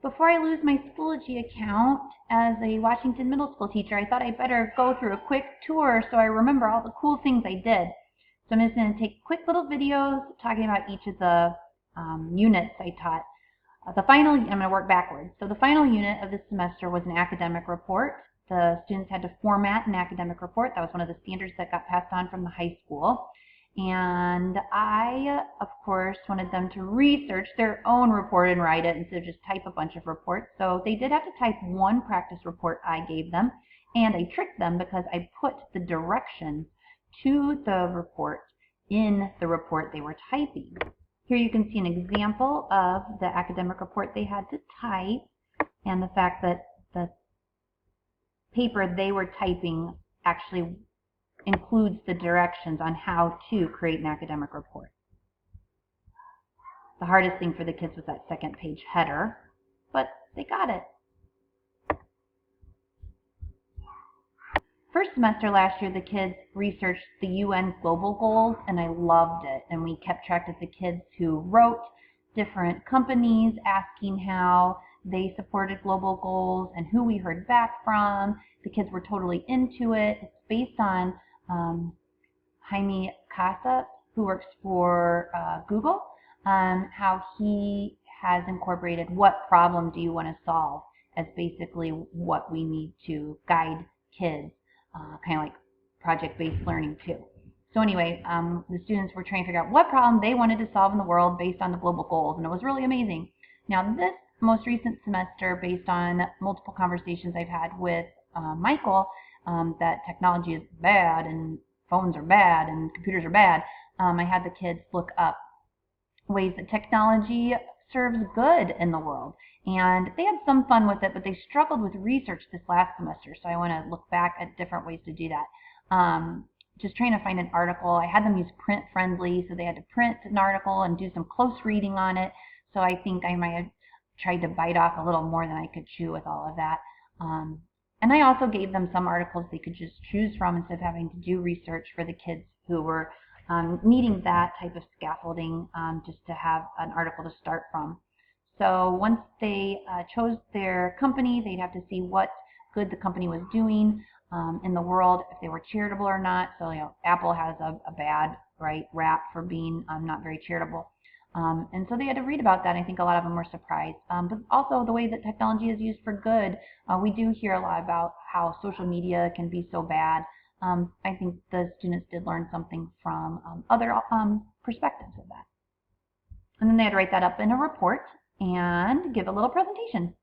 Before I lose my Schoology account as a Washington Middle School teacher, I thought I'd better go through a quick tour so I remember all the cool things I did. So I'm just going to take quick little videos talking about each of the units I taught. I'm going to work backwards. So the final unit of this semester was an academic report. The students had to format an academic report. That was one of the standards that got passed on from the high school. And I, of course, wanted them to research their own report and write it instead of just type a bunch of reports. So they did have to type one practice report I gave them, and I tricked them because I put the directions to the report in the report they were typing. Here you can see an example of the academic report they had to type, and the fact that the paper they were typing actually includes the directions on how to create an academic report. The hardest thing for the kids was that second page header, but they got it. First semester last year, the kids researched the UN Global Goals, and I loved it. And we kept track of the kids who wrote different companies asking how they supported global goals and who we heard back from. The kids were totally into it. It's based on Jaime Casa, who works for Google, how he has incorporated what problem do you want to solve as basically what we need to guide kids, kind of like project-based learning too. So anyway, the students were trying to figure out what problem they wanted to solve in the world based on the global goals, and it was really amazing. Now this most recent semester, based on multiple conversations I've had with Michael, that technology is bad and phones are bad and computers are bad, I had the kids look up ways that technology serves good in the world. And they had some fun with it, but they struggled with research this last semester. So I want to look back at different ways to do that. Just trying to find an article. I had them use Print Friendly, so they had to print an article and do some close reading on it. So I think I might have tried to bite off a little more than I could chew with all of that. And I also gave them some articles they could just choose from instead of having to do research for the kids who were needing that type of scaffolding, just to have an article to start from. So once they chose their company, they'd have to see what good the company was doing in the world, if they were charitable or not. So Apple has a bad rap for being not very charitable. And so they had to read about that. I think a lot of them were surprised. But also the way that technology is used for good. We do hear a lot about how social media can be so bad. I think the students did learn something from other perspectives of that. And then they had to write that up in a report and give a little presentation.